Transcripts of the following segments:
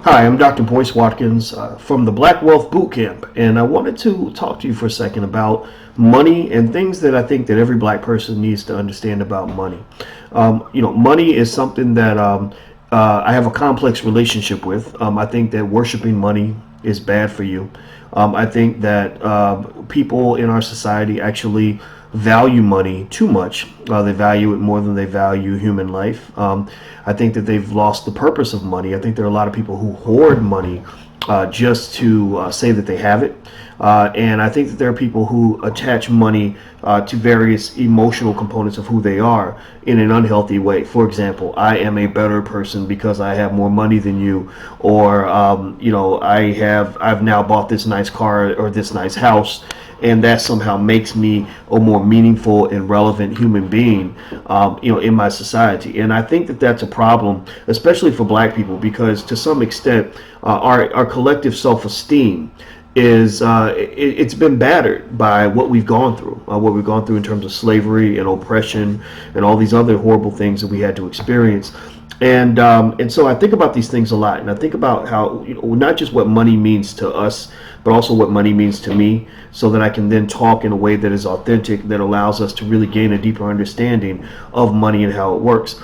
Hi, I'm Dr. Boyce Watkins from the Black Wealth Boot Camp, and I wanted to talk to you for a second about money and things that I think that every black person needs to understand about money. Money is something that I have a complex relationship with. I think that worshiping money is bad for you. I think that people in our society actually value money too much. They value it more than they value human life. I think that they've lost the purpose of money. I think there are a lot of people who hoard money just to say that they have it. And I think that there are people who attach money to various emotional components of who they are in an unhealthy way. For example, I am a better person because I have more money than you, or I've now bought this nice car or this nice house, and that somehow makes me a more meaningful and relevant human being, in my society. And I think that that's a problem, especially for Black people, because to some extent, our collective self-esteem it's been battered by what we've gone through in terms of slavery and oppression and all these other horrible things that we had to experience. And so I think about these things a lot, and I think about how, not just what money means to us, but also what money means to me, so that I can then talk in a way that is authentic, that allows us to really gain a deeper understanding of money and how it works.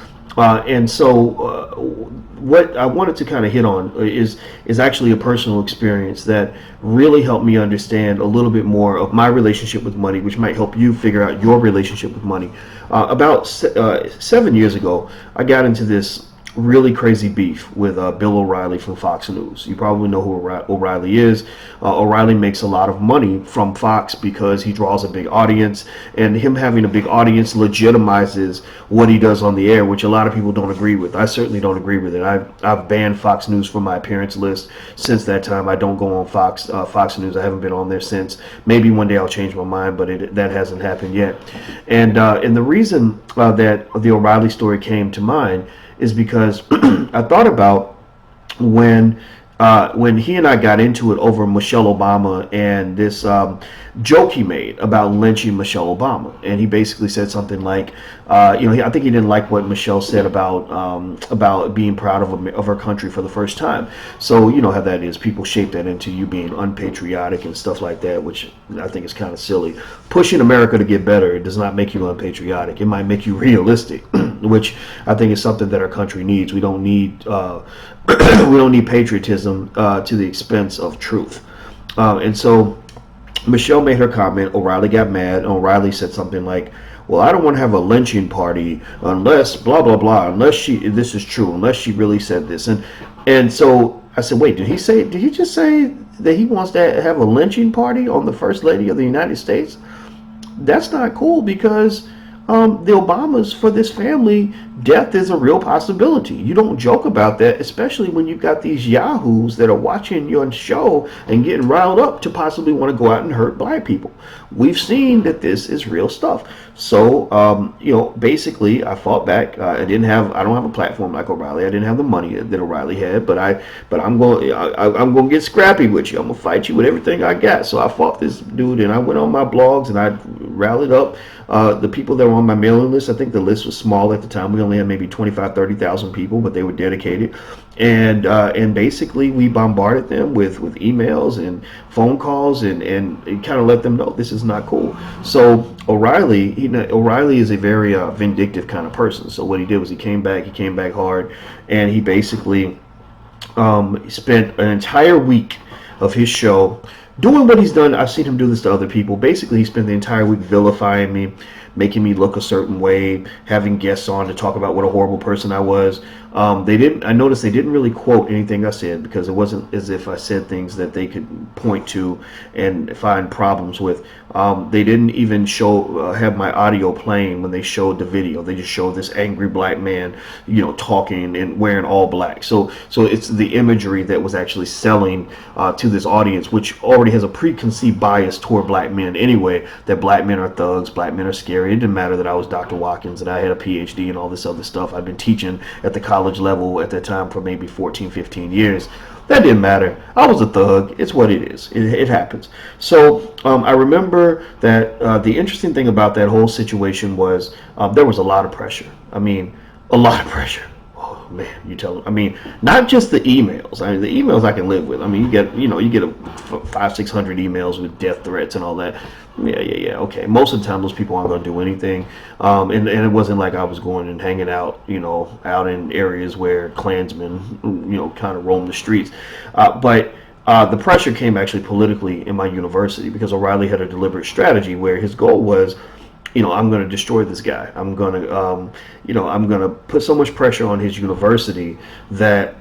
What I wanted to kind of hit on is actually a personal experience that really helped me understand a little bit more of my relationship with money, which might help you figure out your relationship with money. About 7 years ago, I got into this really crazy beef with Bill O'Reilly from Fox News. You probably know who O'Reilly is. O'Reilly makes a lot of money from Fox because he draws a big audience, and him having a big audience legitimizes what he does on the air, which a lot of people don't agree with. I certainly don't agree with it. I've banned Fox News from my appearance list since that time. I don't go on Fox News. I haven't been on there since. Maybe one day I'll change my mind, but that hasn't happened yet. And the reason that the O'Reilly story came to mind is because I thought about when when he and I got into it over Michelle Obama and this joke he made about lynching Michelle Obama. And he basically said something like, I think he didn't like what Michelle said about being proud of her country for the first time. So you know how that is. People shape that into you being unpatriotic and stuff like that, which I think is kind of silly. Pushing America to get better does not make you unpatriotic. It might make you realistic, which I think is something that our country needs. We don't need we don't need patriotism to the expense of truth. And so Michelle made her comment. O'Reilly got mad. And O'Reilly said something like, "Well, I don't want to have a lynching party unless blah blah blah. Unless this is true. Unless she really said this." And so I said, "Wait, did he just say that he wants to have a lynching party on the First Lady of the United States? That's not cool because the Obamas, for this family, death is a real possibility. You don't joke about that, especially when you've got these yahoos that are watching your show and getting riled up to possibly want to go out and hurt Black people. We've seen that this is real stuff." So, basically, I fought back. I don't have a platform like O'Reilly. I didn't have the money that O'Reilly had, but I'm going to get scrappy with you. I'm going to fight you with everything I got. So I fought this dude, and I went on my blogs and I rallied up the people that were on my mailing list. I think the list was small at the time. We only had maybe 30,000 people, but they were dedicated. And basically we bombarded them with emails and phone calls and kind of let them know this is not cool. So O'Reilly is a very vindictive kind of person. So what he did was he came back hard, and he basically spent an entire week of his show doing what he's done. I've seen him do this to other people. Basically, he spent the entire week vilifying me, making me look a certain way, having guests on to talk about what a horrible person I was. I noticed they didn't really quote anything I said, because it wasn't as if I said things that they could point to and find problems with. They didn't even have my audio playing when they showed the video. They just showed this angry Black man, talking and wearing all black. So it's the imagery that was actually selling to this audience, which already has a preconceived bias toward Black men anyway, that Black men are thugs, Black men are scary. It didn't matter that I was Dr. Watkins and I had a PhD and all this other stuff. I've been teaching at the college level at that time for maybe 14, 15 years. That didn't matter. I was a thug. It's what it is. It happens. So I remember that the interesting thing about that whole situation was there was a lot of pressure. I mean, a lot of pressure. man, you tell them. I mean, not just the emails. I mean, the emails I can live with. I mean, you get a 500-600 emails with death threats and all that. Yeah. Okay. Most of the time, those people aren't going to do anything. And it wasn't like I was going and hanging out, out in areas where Klansmen, kind of roam the streets. But the pressure came actually politically in my university because O'Reilly had a deliberate strategy where his goal was, I'm going to destroy this guy. I'm going to put so much pressure on his university that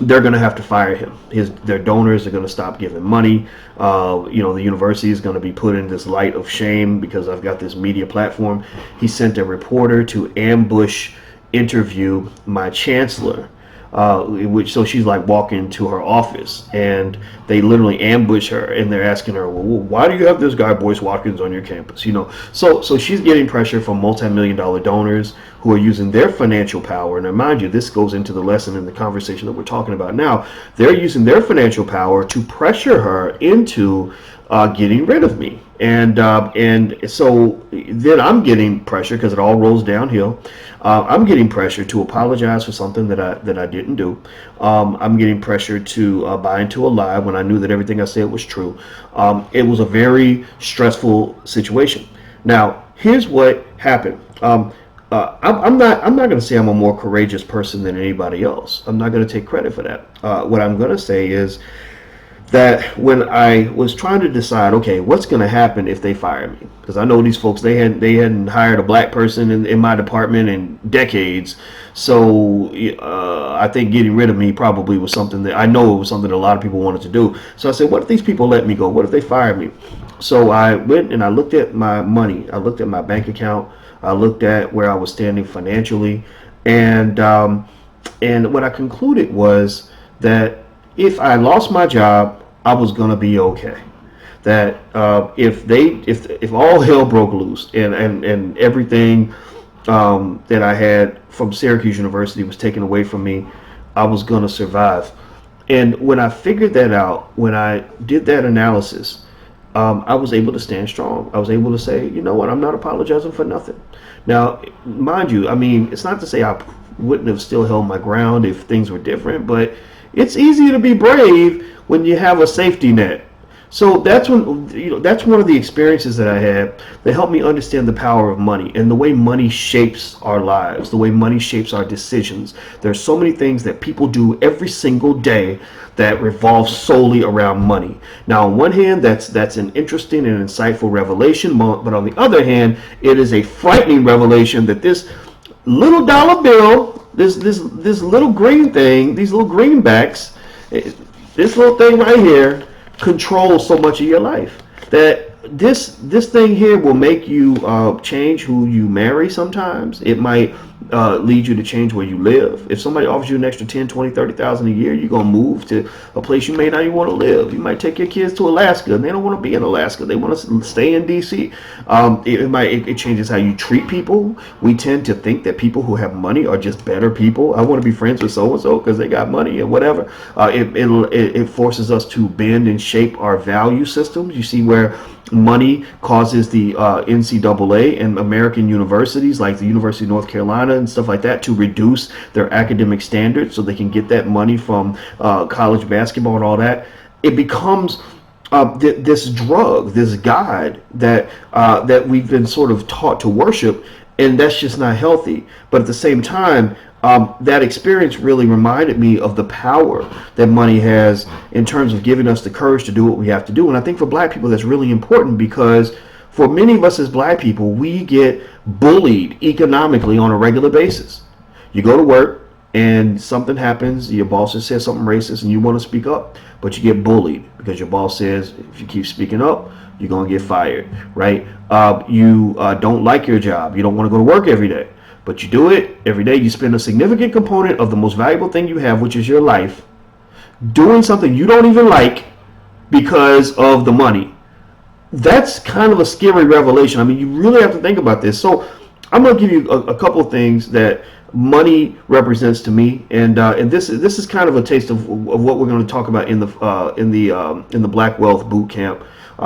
they're going to have to fire him. Their donors are going to stop giving money. The university is going to be put in this light of shame because I've got this media platform. He sent a reporter to ambush interview my chancellor. So she's like walking to her office and they literally ambush her and they're asking her, well, why do you have this guy Boyce Watkins on your campus? So she's getting pressure from multi-million-dollar donors who are using their financial power. And mind you, this goes into the lesson in the conversation that we're talking about now. They're using their financial power to pressure her into getting rid of me. And so then I'm getting pressure because it all rolls downhill. I'm getting pressure to apologize for something that I didn't do. I'm getting pressure to buy into a lie when I knew that everything I said was true. It was a very stressful situation. Now, here's what happened. I'm not going to say I'm a more courageous person than anybody else. I'm not going to take credit for that. What I'm going to say is that when I was trying to decide, okay, what's going to happen if they fire me? Because I know these folks, they hadn't hired a black person in my department in decades. So I think getting rid of me probably was something that I know it was something that a lot of people wanted to do. So I said, what if these people let me go? What if they fire me? So I went and I looked at my money. I looked at my bank account. I looked at where I was standing financially. And what I concluded was that if I lost my job, I was going to be okay. That if all hell broke loose and everything that I had from Syracuse University was taken away from me, I was going to survive. And when I figured that out, when I did that analysis, I was able to stand strong. I was able to say, you know what, I'm not apologizing for nothing. Now, mind you, I mean, it's not to say I wouldn't have still held my ground if things were different, but it's easier to be brave when you have a safety net. So that's that's one of the experiences that I had that helped me understand the power of money and the way money shapes our lives, the way money shapes our decisions. There's so many things that people do every single day that revolve solely around money. Now, on one hand, that's an interesting and insightful revelation, but on the other hand, it is a frightening revelation that this little dollar bill, this little green thing, these little greenbacks, this little thing right here controls so much of your life that this thing here will make you change who you marry. Sometimes it might lead you to change where you live. If somebody offers you an extra 10, 20, 30,000 a year, you're going to move to a place you may not even want to live. You might take your kids to Alaska and they don't want to be in Alaska. They want to stay in DC. It changes how you treat people. We tend to think that people who have money are just better people. I want to be friends with so-and-so because they got money or whatever. It forces us to bend and shape our value systems. You see where money causes the NCAA and American universities like the University of North Carolina and stuff like that to reduce their academic standards so they can get that money from college basketball and all that. It becomes this drug, this god that we've been sort of taught to worship, and that's just not healthy. But at the same time, that experience really reminded me of the power that money has in terms of giving us the courage to do what we have to do. And I think for black people, that's really important because for many of us as black people, we get bullied economically on a regular basis. You go to work and something happens, your boss has said something racist and you want to speak up, but you get bullied because your boss says if you keep speaking up, you're going to get fired, right? You don't like your job. You don't want to go to work every day. But you do it every day. You spend a significant component of the most valuable thing you have, which is your life, doing something you don't even like because of the money. That's kind of a scary revelation. I mean, you really have to think about this. So I'm going to give you a couple of things that money represents to me, and this is kind of a taste of what we're going to talk about in the Black Wealth Boot Camp,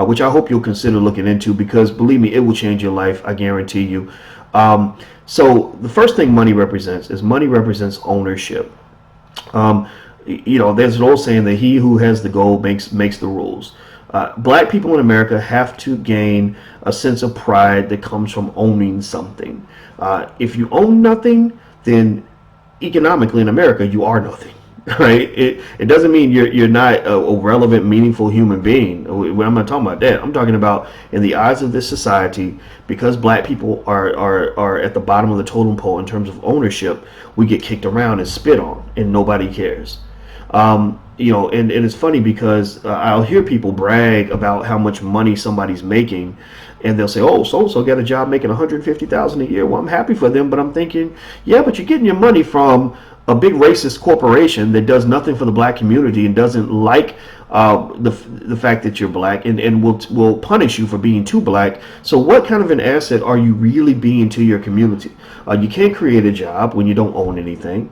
which I hope you'll consider looking into because believe me, it will change your life. I guarantee you. So the first thing money represents is money represents ownership. Um, there's an old saying that he who has the gold makes the rules. Black people in America have to gain a sense of pride that comes from owning something. If you own nothing, then economically in America you are nothing. Right? It doesn't mean you're not a relevant, meaningful human being. I'm not talking about that. I'm talking about in the eyes of this society, because black people are at the bottom of the totem pole in terms of ownership, we get kicked around and spit on, and nobody cares. And it's funny because I'll hear people brag about how much money somebody's making, and they'll say, "Oh, so and so got a job making 150,000 a year." Well, I'm happy for them, but I'm thinking, yeah, but you're getting your money from a big racist corporation that does nothing for the black community and doesn't like the fact that you're black, and will punish you for being too black. So what kind of an asset are you really being to your community? You can't create a job when you don't own anything.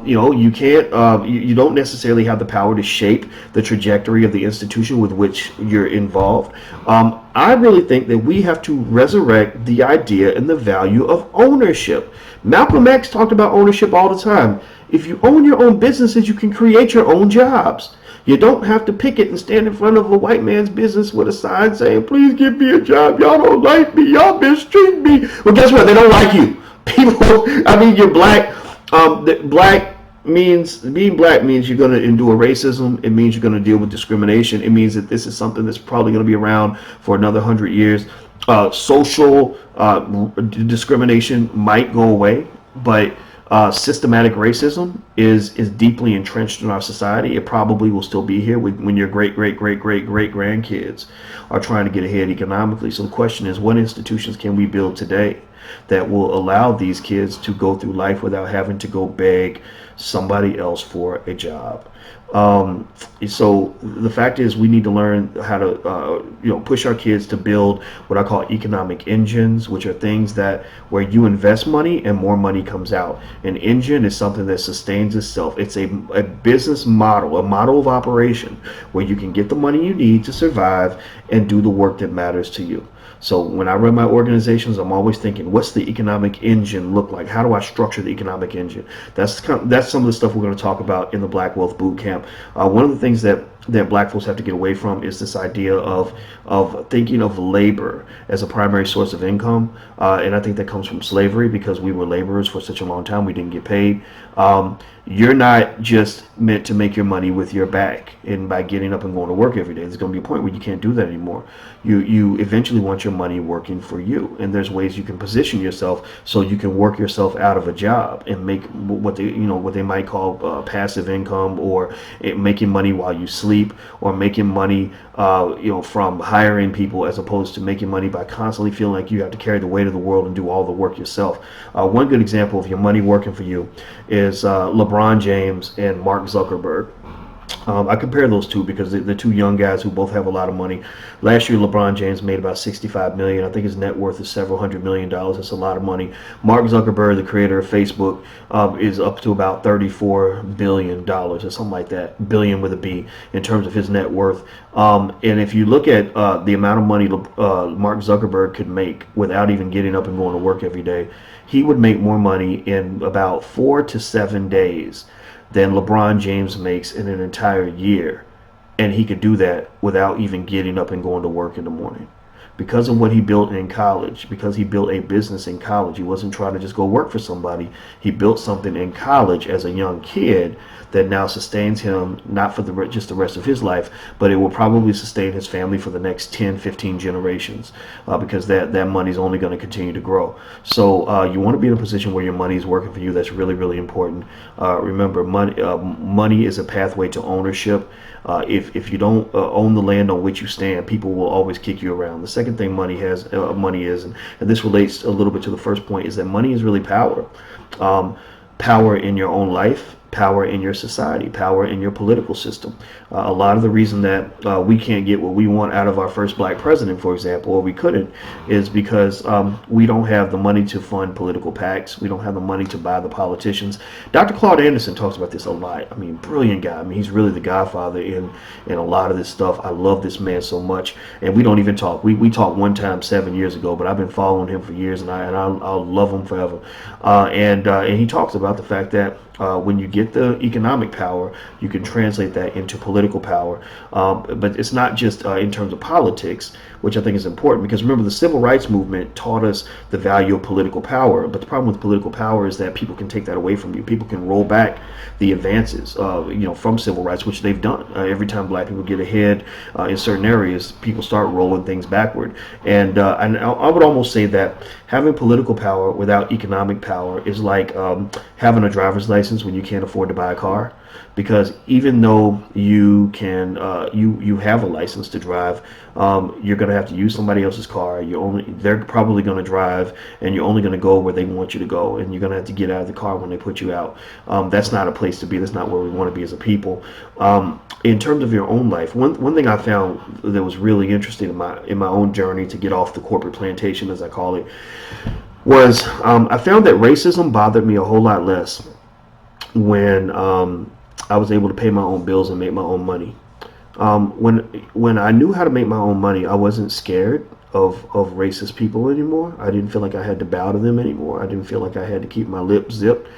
You can't. You don't necessarily have the power to shape the trajectory of the institution with which you're involved. I really think that we have to resurrect the idea and the value of ownership. Malcolm X talked about ownership all the time. If you own your own businesses, you can create your own jobs. You don't have to picket and stand in front of a white man's business with a sign saying, "Please give me a job. Y'all don't like me. Y'all mistreat me." Well, guess what? They don't like you. People, I mean, you're black. Being black means you're going to endure racism. It means you're going to deal with discrimination. It means that this is something that's probably going to be around for another 100 years. Social discrimination might go away, but systematic racism is deeply entrenched in our society. It probably will still be here when your great grandkids are trying to get ahead economically. So the question is, what institutions can we build today that will allow these kids to go through life without having to go beg somebody else for a job? So the fact is, we need to learn how to, push our kids to build what I call economic engines, which are things that where you invest money and more money comes out. An engine is something that sustains itself. It's a business model, a model of operation where you can get the money you need to survive and do the work that matters to you. So when I run my organizations, I'm always thinking, what's the economic engine look like? How do I structure the economic engine? That's some of the stuff we're going to talk about in the Black Wealth Boot Camp. One of the things that black folks have to get away from is this idea of thinking of labor as a primary source of income, and I think that comes from slavery, because we were laborers for such a long time. We didn't get paid. You're not just meant to make your money with your back and by getting up and going to work every day. There's going to be a point where you can't do that anymore. You eventually want your money working for you, and there's ways you can position yourself so you can work yourself out of a job and make what they might call passive income, or making money while you sleep, or making money from hiring people, as opposed to making money by constantly feeling like you have to carry the weight of the world and do all the work yourself. One good example of your money working for you is LeBron James and Mark Zuckerberg. I compare those two because they're two young guys who both have a lot of money. Last year, LeBron James made about $65 million. I think his net worth is several $100 million. That's a lot of money. Mark Zuckerberg, the creator of Facebook, is up to about $34 billion or something like that, billion with a B, in terms of his net worth. And if you look at the amount of money Mark Zuckerberg could make without even getting up and going to work every day, he would make more money in about 4 to 7 days than LeBron James makes in an entire year. And he could do that without even getting up and going to work in the morning. Because of what he built in college, because he built a business in college. He wasn't trying to just go work for somebody. He built something in college as a young kid that now sustains him, not for just the rest of his life, but it will probably sustain his family for the next 10, 15 generations, because that money is only going to continue to grow. So you want to be in a position where your money is working for you. That's really, really important. Remember, money is a pathway to ownership. If you don't own the land on which you stand, people will always kick you around. The second thing money is, and this relates a little bit to the first point, is that money is really power. Power in your own life, power in your society, power in your political system. A lot of the reason that we can't get what we want out of our first black president, for example, or we couldn't, is because we don't have the money to fund political PACs. We don't have the money to buy the politicians. Dr. Claude Anderson talks about this a lot. I mean, brilliant guy. I mean, he's really the godfather in a lot of this stuff. I love this man so much, and we don't even talk. We talked one time 7 years ago, but I've been following him for years, and I'll love him forever. And he talks about the fact that when you get the economic power, you can translate that into political power. But it's not just in terms of politics, which I think is important, because remember, the civil rights movement taught us the value of political power. But the problem with political power is that people can take that away from you. People can roll back the advances, from civil rights, which they've done. Every time black people get ahead in certain areas, people start rolling things backward. And I would almost say that having political power without economic power is like having a driver's license when you can't afford to buy a car. Because even though you can, you have a license to drive, you're going to have to use somebody else's car. They're probably going to drive, and you're only going to go where they want you to go, and you're going to have to get out of the car when they put you out. That's not a place to be. That's not where we want to be as a people. In terms of your own life, one thing I found that was really interesting in my own journey to get off the corporate plantation, as I call it, was I found that racism bothered me a whole lot less when I was able to pay my own bills and make my own money. When I knew how to make my own money, I wasn't scared of racist people anymore. I didn't feel like I had to bow to them anymore. I didn't feel like I had to keep my lips zipped,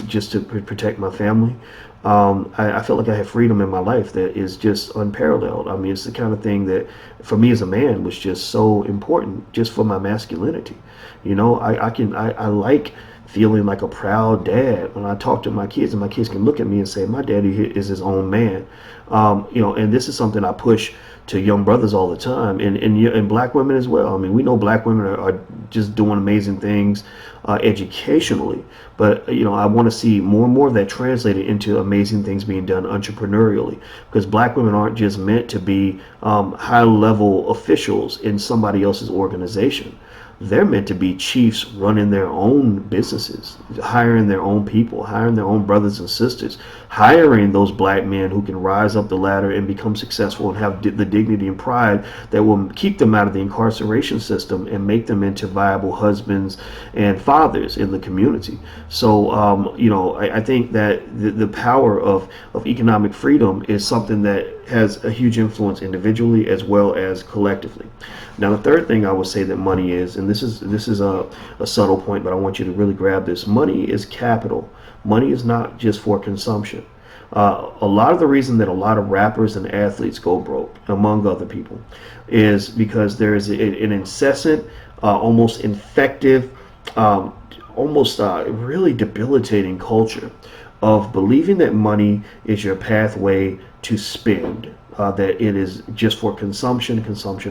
just to protect my family. I felt like I had freedom in my life that is just unparalleled. I mean, it's the kind of thing that, for me as a man, was just so important, just for my masculinity. I like feeling like a proud dad when I talk to my kids, and my kids can look at me and say, my daddy is his own man. And this is something I push to young brothers all the time, and black women as well. I mean, we know black women are just doing amazing things educationally, but I want to see more and more of that translated into amazing things being done entrepreneurially, because black women aren't just meant to be high level officials in somebody else's organization. They're meant to be chiefs running their own businesses, hiring their own people, hiring their own brothers and sisters, hiring those black men who can rise up the ladder and become successful and have the dignity and pride that will keep them out of the incarceration system and make them into viable husbands and fathers in the community. So, I think that the power of economic freedom is something that has a huge influence individually as well as collectively. Now, the third thing I would say that money is, and this is a subtle point, but I want you to really grab this. Money is capital. Money is not just for consumption. A lot of the reason that a lot of rappers and athletes go broke, among other people, is because there is an incessant, almost infective, really debilitating culture of believing that money is your pathway to spend. That it is just for consumption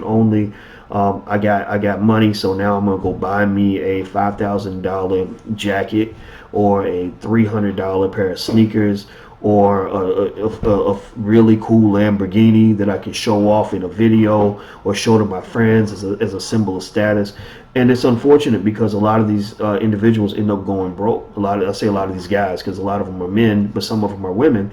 only. I got money, so now I'm gonna go buy me a $5,000 jacket or a $300 pair of sneakers or a really cool Lamborghini that I can show off in a video or show to my friends as a symbol of status. And it's unfortunate because a lot of these individuals end up going broke. I say a lot of these guys because a lot of them are men, but some of them are women.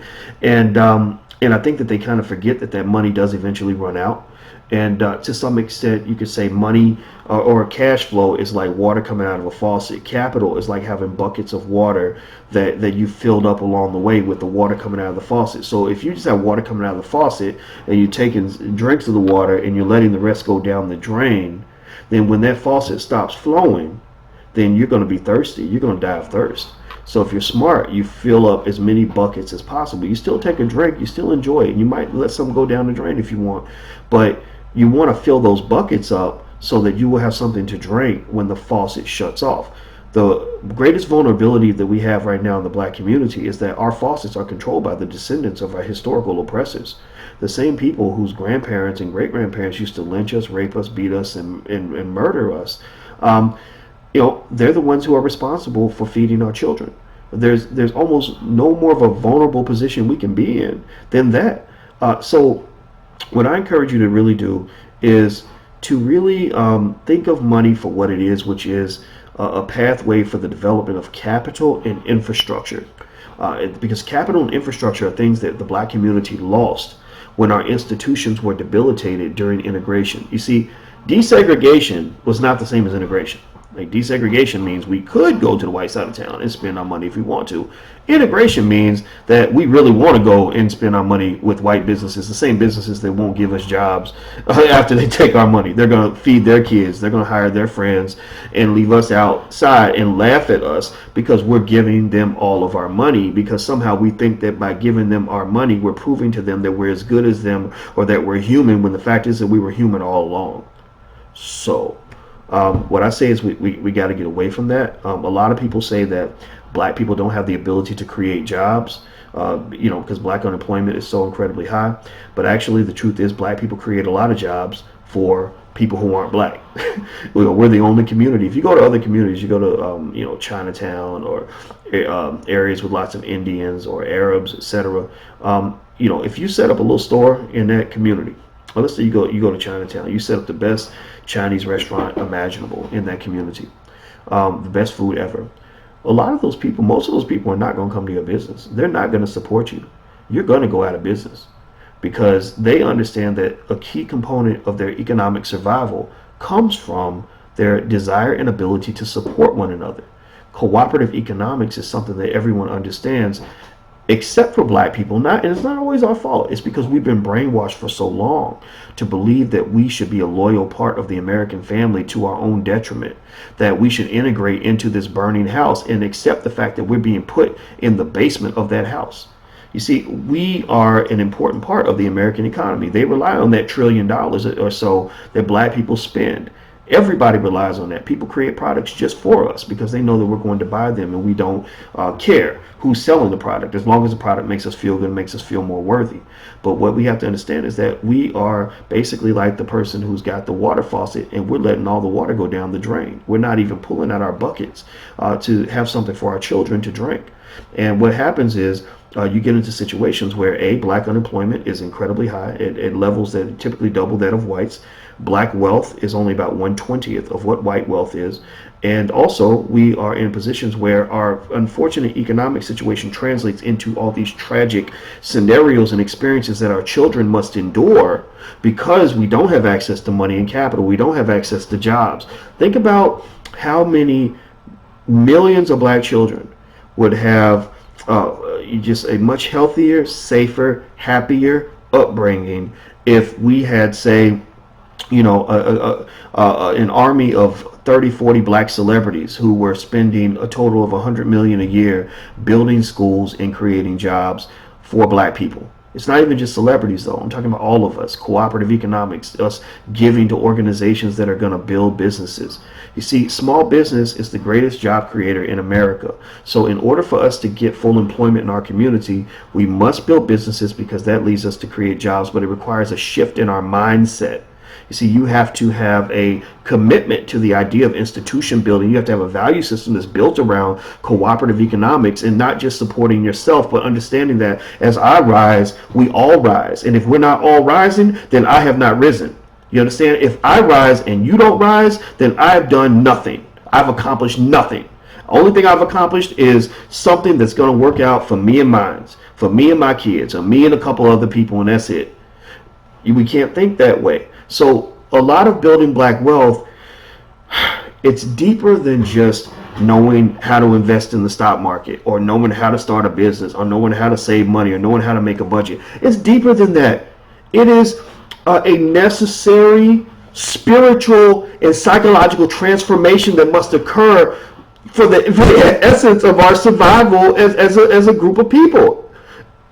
And I think that they kind of forget that money does eventually run out. And to some extent, you could say money or cash flow is like water coming out of a faucet. Capital is like having buckets of water that you filled up along the way with the water coming out of the faucet. So if you just have water coming out of the faucet and you're taking drinks of the water and you're letting the rest go down the drain, then when that faucet stops flowing, then you're going to be thirsty. You're going to die of thirst. So if you're smart, you fill up as many buckets as possible. You still take a drink, you still enjoy it. You might let some go down the drain if you want, but you want to fill those buckets up so that you will have something to drink when the faucet shuts off. The greatest vulnerability that we have right now in the black community is that our faucets are controlled by the descendants of our historical oppressors. The same people whose grandparents and great-grandparents used to lynch us, rape us, beat us, and murder us. They're the ones who are responsible for feeding our children. There's almost no more of a vulnerable position we can be in than that. So what I encourage you to really do is to really think of money for what it is, which is a pathway for the development of capital and infrastructure. because capital and infrastructure are things that the black community lost when our institutions were debilitated during integration. You see, desegregation was not the same as integration. Like, desegregation means we could go to the white side of town and spend our money if we want to. Integration means that we really want to go and spend our money with white businesses, the same businesses that won't give us jobs after they take our money. They're going to feed their kids, they're going to hire their friends and leave us outside and laugh at us because we're giving them all of our money, because somehow we think that by giving them our money, we're proving to them that we're as good as them or that we're human, when the fact is that we were human all along. So what I say is we got to get away from that. A lot of people say that black people don't have the ability to create jobs, because black unemployment is so incredibly high. But actually, the truth is black people create a lot of jobs for people who aren't black. We're the only community. If you go to other communities, you go to Chinatown or areas with lots of Indians or Arabs, etc. If you set up a little store in that community, well, let's say you go to Chinatown, you set up the best Chinese restaurant imaginable in that community, the best food ever. A lot of those people, most of those people are not going to come to your business. They're not going to support you. You're going to go out of business because they understand that a key component of their economic survival comes from their desire and ability to support one another. Cooperative economics is something that everyone understands, except for black people. And it's not always our fault. It's because we've been brainwashed for so long to believe that we should be a loyal part of the American family to our own detriment, that we should integrate into this burning house and accept the fact that we're being put in the basement of that house. You see, we are an important part of the American economy. They rely on that $1 trillion or so that black people spend. Everybody relies on that. People create products just for us because they know that we're going to buy them, and we don't care who's selling the product as long as the product makes us feel good, makes us feel more worthy. But what we have to understand is that we are basically like the person who's got the water faucet and we're letting all the water go down the drain. We're not even pulling out our buckets to have something for our children to drink. And what happens is you get into situations where black unemployment is incredibly high at levels that typically double that of whites. Black wealth is only about 1/20th of what white wealth is. And also, we are in positions where our unfortunate economic situation translates into all these tragic scenarios and experiences that our children must endure because we don't have access to money and capital. We don't have access to jobs. Think about how many millions of black children would have just a much healthier, safer, happier upbringing if we had, say, an army of 30, 40 black celebrities who were spending a total of $100 million a year building schools and creating jobs for black people. It's not even just celebrities, though. I'm talking about all of us. Cooperative economics, us giving to organizations that are going to build businesses. You see, small business is the greatest job creator in America. So in order for us to get full employment in our community, we must build businesses because that leads us to create jobs, but it requires a shift in our mindset. You see, you have to have a commitment to the idea of institution building. You have to have a value system that's built around cooperative economics and not just supporting yourself, but understanding that as I rise, we all rise. And if we're not all rising, then I have not risen. You understand? If I rise and you don't rise, then I've done nothing. I've accomplished nothing. Only thing I've accomplished is something that's going to work out for me and mine, for me and my kids, or me and a couple other people, and that's it. We can't think that way. So a lot of building black wealth, it's deeper than just knowing how to invest in the stock market or knowing how to start a business or knowing how to save money or knowing how to make a budget. It's deeper than that. It is a necessary spiritual and psychological transformation that must occur for the essence of our survival as a group of people.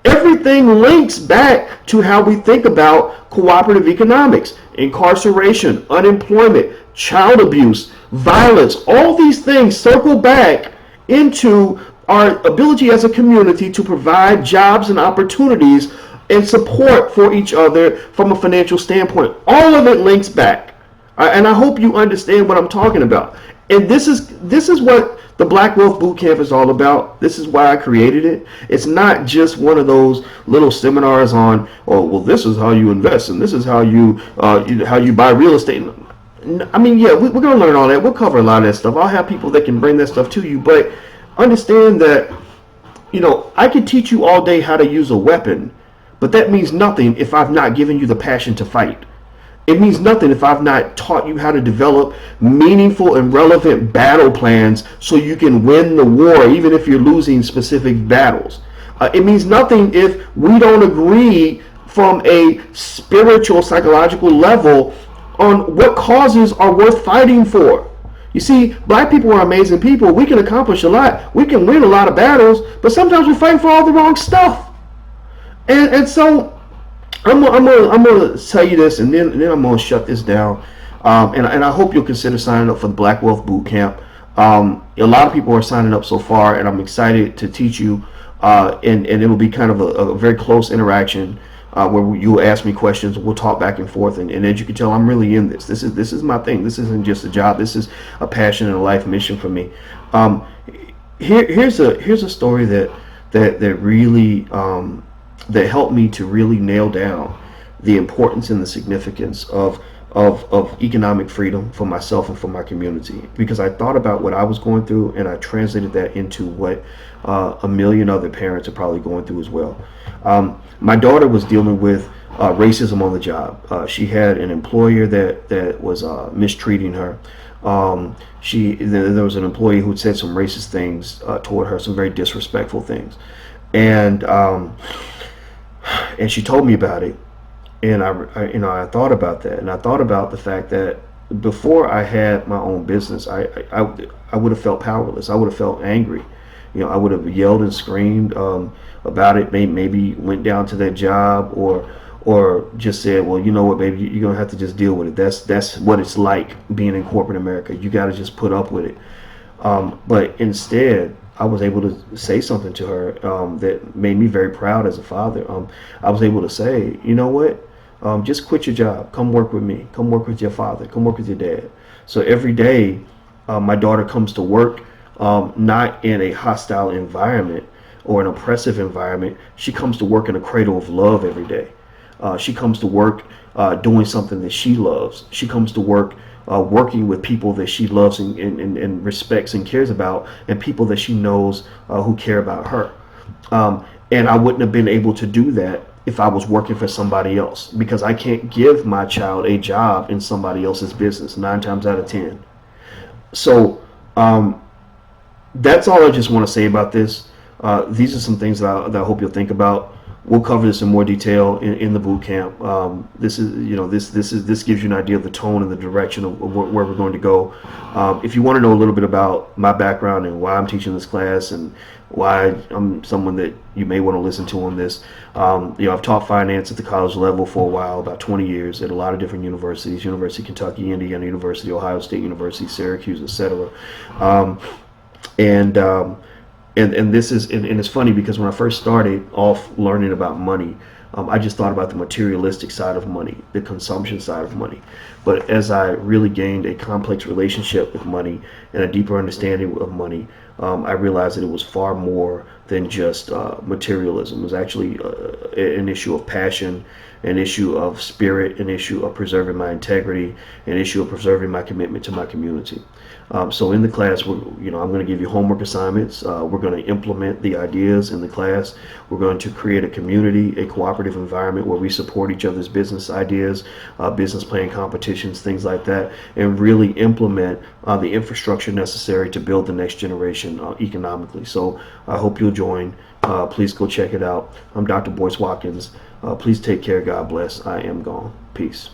Everything links back to how we think about cooperative economics, incarceration, unemployment, child abuse, violence. All these things circle back into our ability as a community to provide jobs and opportunities and support for each other from a financial standpoint. All of it links back. And I hope you understand what I'm talking about. And this is what the Black Wealth Bootcamp is all about. This is why I created it. It's not just one of those little seminars on, oh, well, this is how you invest and this is how you buy real estate. I mean, yeah, we're going to learn all that. We'll cover a lot of that stuff. I'll have people that can bring that stuff to you. But understand that I can teach you all day how to use a weapon, but that means nothing if I've not given you the passion to fight. It means nothing if I've not taught you how to develop meaningful and relevant battle plans so you can win the war, even if you're losing specific battles. It means nothing if we don't agree from a spiritual, psychological level on what causes are worth fighting for. You see, black people are amazing people. We can accomplish a lot. We can win a lot of battles, but sometimes we're fighting for all the wrong stuff. And so I'm gonna tell you this, and then I'm gonna shut this down. And I hope you'll consider signing up for the Black Wealth Boot Camp. A lot of people are signing up so far, and I'm excited to teach you. And it'll be kind of a very close interaction where you'll ask me questions. We'll talk back and forth, and as you can tell, I'm really in this. This is my thing. This isn't just a job. This is a passion and a life mission for me. Here's a story that really that helped me to really nail down the importance and the significance of economic freedom for myself and for my community, because I thought about what I was going through and I translated that into what a million other parents are probably going through as well. My daughter was dealing with racism on the job. She had an employer that was mistreating her. There was an employee who had said some racist things toward her, some very disrespectful things, and she told me about it. And I thought about that, and I thought about the fact that before I had my own business, I would have felt powerless. I would have felt angry. I would have yelled and screamed about it. Maybe went down to that job, or just said, well, you know what, baby, you're gonna have to just deal with it. That's what it's like being in corporate America. You got to just put up with it. But instead, I was able to say something to her that made me very proud as a father. I was able to say, you know what? Just quit your job. Come work with me. Come work with your father. Come work with your dad. So every day, my daughter comes to work, not in a hostile environment or an oppressive environment. She comes to work in a cradle of love every day. She comes to work doing something that she loves. She comes to work working with people that she loves and respects and cares about, and people that she knows who care about her. And I wouldn't have been able to do that if I was working for somebody else, because I can't give my child a job in somebody else's business 9 times out of 10. So that's all I just want to say about this. These are some things that I hope you'll think about. We'll cover this in more detail in the boot camp. This gives you an idea of the tone and the direction of where we're going to go. If you want to know a little bit about my background and why I'm teaching this class and why I'm someone that you may want to listen to on this, I've taught finance at the college level for a while, about 20 years at a lot of different universities: University of Kentucky, Indiana University, Ohio State University, Syracuse, etc. And this is, and it's funny because when I first started off learning about money, I just thought about the materialistic side of money, the consumption side of money. But as I really gained a complex relationship with money and a deeper understanding of money, I realized that it was far more than just materialism. It was actually an issue of passion, an issue of spirit, an issue of preserving my integrity, an issue of preserving my commitment to my community. So in the class, I'm going to give you homework assignments. We're going to implement the ideas in the class. We're going to create a community, a cooperative environment where we support each other's business ideas, business plan competitions, things like that, and really implement the infrastructure necessary to build the next generation economically. So I hope you'll join. Please go check it out. I'm Dr. Boyce Watkins. Please take care. God bless. I am gone. Peace.